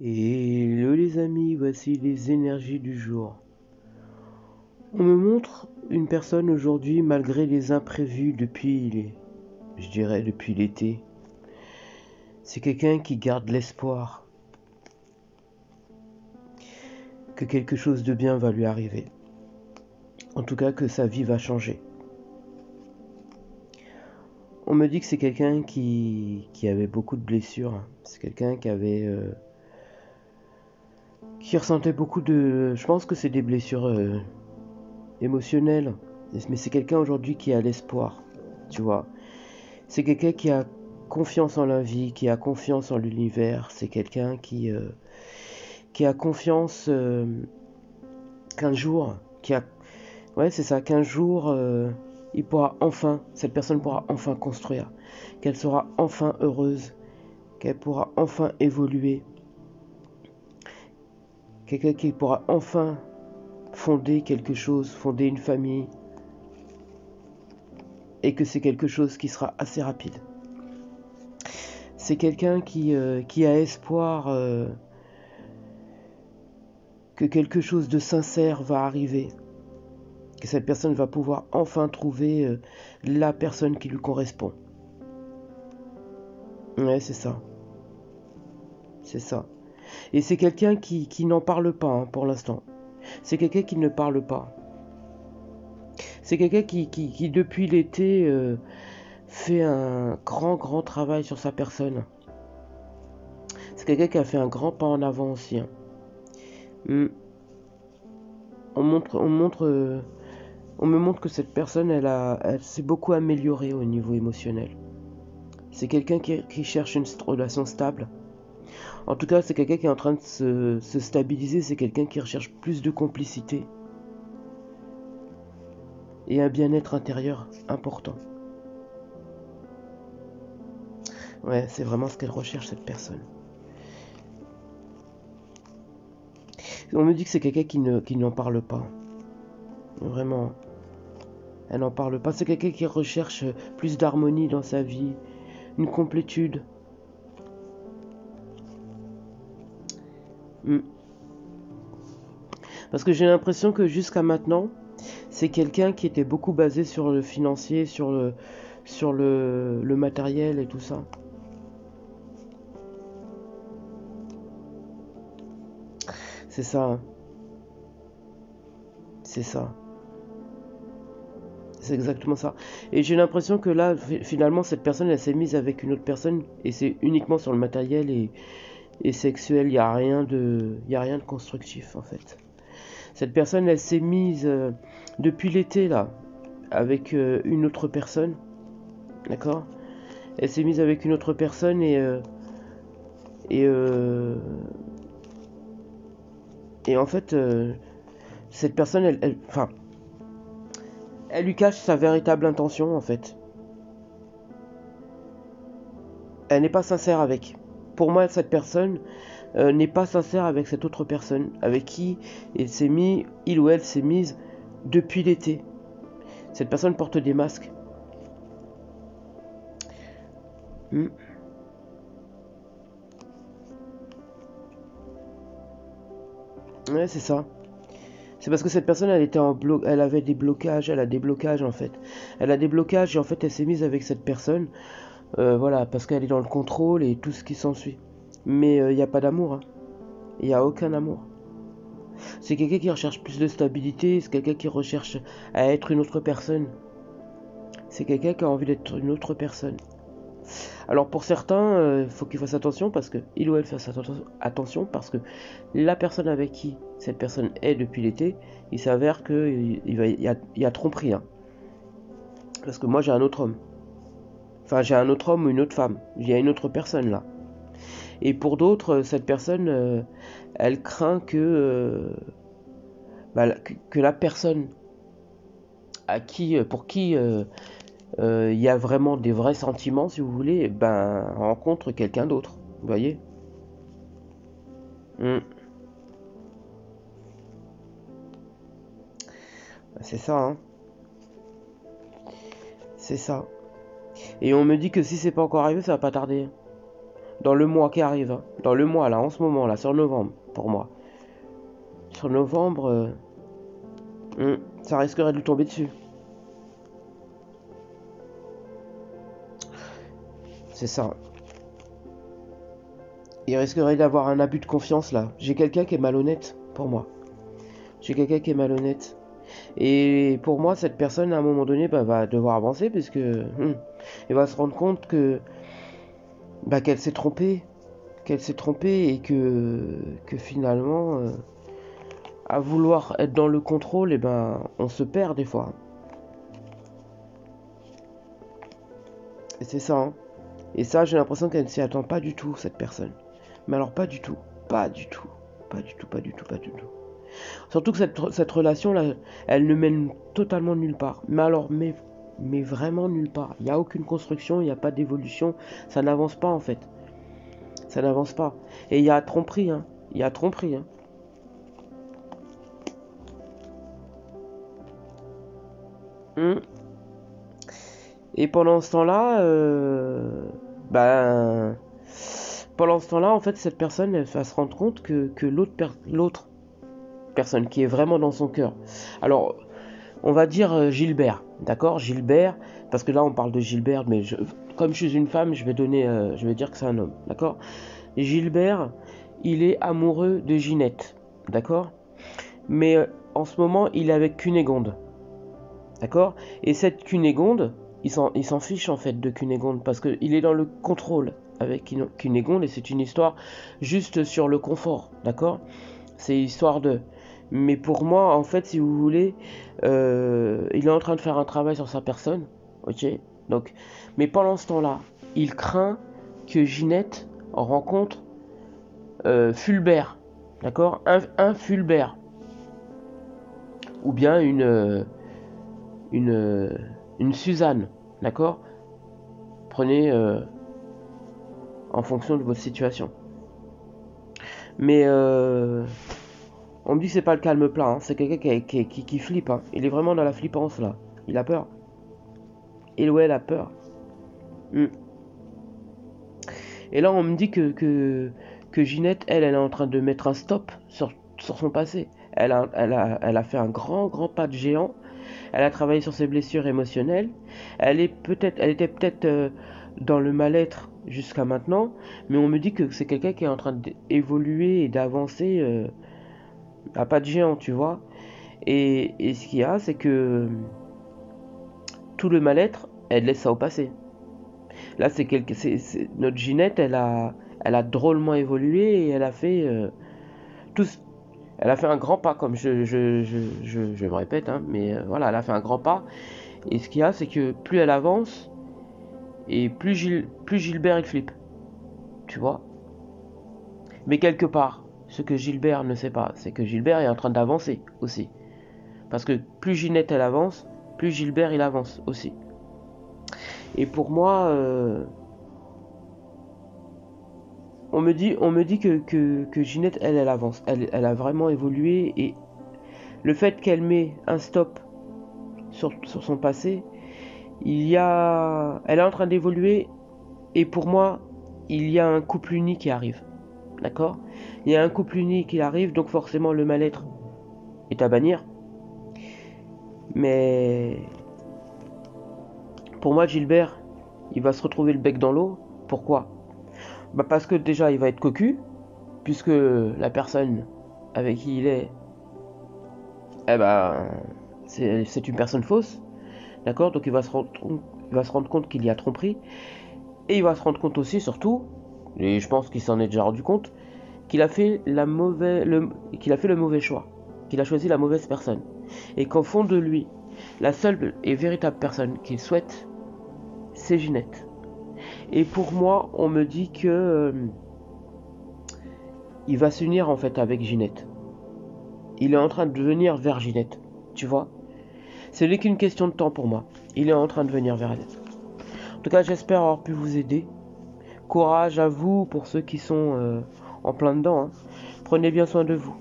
Hello les amis, voici les énergies du jour. On me montre une personne aujourd'hui malgré les imprévus je dirais depuis l'été. C'est quelqu'un qui garde l'espoir que quelque chose de bien va lui arriver. En tout cas que sa vie va changer. On me dit que c'est quelqu'un qui avait beaucoup de blessures. C'est quelqu'un qui ressentait beaucoup de... Je pense que c'est des blessures émotionnelles. Mais c'est quelqu'un aujourd'hui qui a l'espoir, tu vois. C'est quelqu'un qui a confiance en la vie, qui a confiance en l'univers. C'est quelqu'un qui a confiance qu'un jour, ouais, c'est ça, qu'un jour, cette personne pourra enfin construire, qu'elle sera enfin heureuse, qu'elle pourra enfin évoluer, quelqu'un qui pourra enfin fonder quelque chose, fonder une famille, et que c'est quelque chose qui sera assez rapide. C'est quelqu'un qui a espoir que quelque chose de sincère va arriver, que cette personne va pouvoir enfin trouver la personne qui lui correspond. Ouais, c'est ça. C'est ça. Et c'est quelqu'un qui n'en parle pas hein, pour l'instant. C'est quelqu'un qui ne parle pas. C'est quelqu'un qui depuis l'été, fait un grand travail sur sa personne. C'est quelqu'un qui a fait un grand pas en avant aussi. Hein. On me montre que cette personne, elle s'est beaucoup améliorée au niveau émotionnel. C'est quelqu'un qui cherche une relation stable. En tout cas, c'est quelqu'un qui est en train de se stabiliser. C'est quelqu'un qui recherche plus de complicité et un bien-être intérieur important. Ouais, c'est vraiment ce qu'elle recherche, cette personne. On me dit que c'est quelqu'un qui n'en parle pas. Vraiment. Elle n'en parle pas. C'est quelqu'un qui recherche plus d'harmonie dans sa vie, une complétude. Parce que j'ai l'impression que jusqu'à maintenant, c'est quelqu'un qui était beaucoup basé sur le financier, sur le matériel et tout ça. C'est ça. Hein. C'est ça. C'est exactement ça. Et j'ai l'impression que là, finalement, cette personne, elle s'est mise avec une autre personne et c'est uniquement sur le matériel et sexuel. Il n'y a rien de constructif en fait. Cette personne, elle s'est mise depuis l'été là avec une autre personne, d'accord. Elle s'est mise avec une autre personne et euh, et en fait, cette personne, elle lui cache sa véritable intention en fait. Elle n'est pas sincère avec. Pour moi, cette personne n'est pas sincère avec cette autre personne, avec qui il ou elle s'est mise depuis l'été. Cette personne porte des masques. Hmm. Ouais, c'est ça. C'est parce que cette personne, elle avait des blocages, elle a des blocages en fait. Elle a des blocages et en fait, elle s'est mise avec cette personne, voilà, parce qu'elle est dans le contrôle et tout ce qui s'ensuit. Mais il n'y a pas d'amour, hein. Il n'y a aucun amour. C'est quelqu'un qui recherche plus de stabilité, c'est quelqu'un qui recherche à être une autre personne. C'est quelqu'un qui a envie d'être une autre personne. Alors pour certains, il faut qu'ils fassent attention parce que il ou elle fasse attention parce que la personne avec qui cette personne est depuis l'été, il s'avère qu'il y a tromperie. Hein. Parce que moi j'ai un autre homme. Enfin j'ai un autre homme ou une autre femme. Il y a une autre personne là. Et pour d'autres, cette personne, elle craint que la personne pour qui il y a vraiment des vrais sentiments, si vous voulez, ben rencontre quelqu'un d'autre. Vous voyez. C'est ça, hein. C'est ça. Et on me dit que si c'est pas encore arrivé, ça va pas tarder. dans le mois qui arrive, hein. Dans le mois là, en ce moment là, sur novembre, pour moi. Sur novembre, ça risquerait de lui tomber dessus. C'est ça. Il risquerait d'avoir un abus de confiance là. J'ai quelqu'un qui est malhonnête pour moi. J'ai quelqu'un qui est malhonnête. Et pour moi, cette personne, à un moment donné, va devoir avancer puisque elle va se rendre compte que qu'elle s'est trompée. Qu'elle s'est trompée et que finalement, à vouloir être dans le contrôle, on se perd des fois. Et c'est ça, hein. Et ça, j'ai l'impression qu'elle ne s'y attend pas du tout, cette personne. Mais alors pas du tout, pas du tout, pas du tout, pas du tout, pas du tout. Surtout que cette relation-là, elle ne mène totalement nulle part. Mais alors, mais vraiment nulle part. Il n'y a aucune construction, il n'y a pas d'évolution. Ça n'avance pas en fait. Ça n'avance pas. Et il y a tromperie, hein. Il y a tromperie, hein. Et pendant ce temps-là, pendant ce temps-là, en fait, cette personne, elle va se rendre compte que l'autre personne qui est vraiment dans son cœur. Alors, on va dire Gilbert, d'accord, Gilbert, parce que là, on parle de Gilbert, mais comme je suis une femme, je vais dire que c'est un homme, d'accord. Et Gilbert, il est amoureux de Ginette, d'accord. Mais en ce moment, il est avec Cunégonde, d'accord. Et cette Cunégonde, il s'en fiche en fait de Cunégonde parce qu'il est dans le contrôle avec Cunégonde et c'est une histoire juste sur le confort, d'accord. C'est histoire de... Mais pour moi, en fait, si vous voulez, il est en train de faire un travail sur sa personne, ok. Donc, mais pendant ce temps-là, il craint que Ginette rencontre Fulbert, d'accord, un Fulbert, ou bien une Suzanne, d'accord. Prenez en fonction de votre situation. Mais on me dit que c'est pas le calme plat, hein. C'est quelqu'un qui flippe, hein. Il est vraiment dans la flippance là. Il a peur. Et ouais, il a peur. Et là, on me dit que Ginette, elle est en train de mettre un stop sur son passé. Elle a fait un grand pas de géant. Elle a travaillé sur ses blessures émotionnelles. Elle était peut-être dans le mal-être jusqu'à maintenant, mais on me dit que c'est quelqu'un qui est en train d'évoluer et d'avancer à pas de géant, tu vois. Et ce qu'il y a, c'est que tout le mal-être, elle laisse ça au passé. Là, notre Ginette, elle a drôlement évolué et elle a fait elle a fait un grand pas, comme je me répète, hein, mais voilà, elle a fait un grand pas. Et ce qu'il y a, c'est que plus elle avance, et plus Gilbert il flippe, tu vois. Mais quelque part, ce que Gilbert ne sait pas, c'est que Gilbert est en train d'avancer aussi. Parce que plus Ginette elle avance, plus Gilbert il avance aussi. Et pour moi, on me dit que Ginette, elle avance. Elle a vraiment évolué. Et le fait qu'elle met un stop sur son passé, elle est en train d'évoluer. Et pour moi, il y a un couple uni qui arrive. D'accord? Il y a un couple uni qui arrive, donc forcément le mal-être est à bannir. Mais pour moi, Gilbert, il va se retrouver le bec dans l'eau. Pourquoi? Parce que déjà, il va être cocu, puisque la personne avec qui il est, c'est une personne fausse. D'accord? Donc il va se rendre compte qu'il y a tromperie. Et il va se rendre compte aussi, surtout, et je pense qu'il s'en est déjà rendu compte, qu'il a fait le mauvais choix. Qu'il a choisi la mauvaise personne. Et qu'au fond de lui, la seule et véritable personne qu'il souhaite, c'est Ginette. Et pour moi, on me dit que il va s'unir en fait avec Ginette. Il est en train de venir vers Ginette, tu vois. Ce n'est qu'une question de temps pour moi. Il est en train de venir vers elle. En tout cas, j'espère avoir pu vous aider. Courage à vous pour ceux qui sont en plein dedans, hein. Prenez bien soin de vous.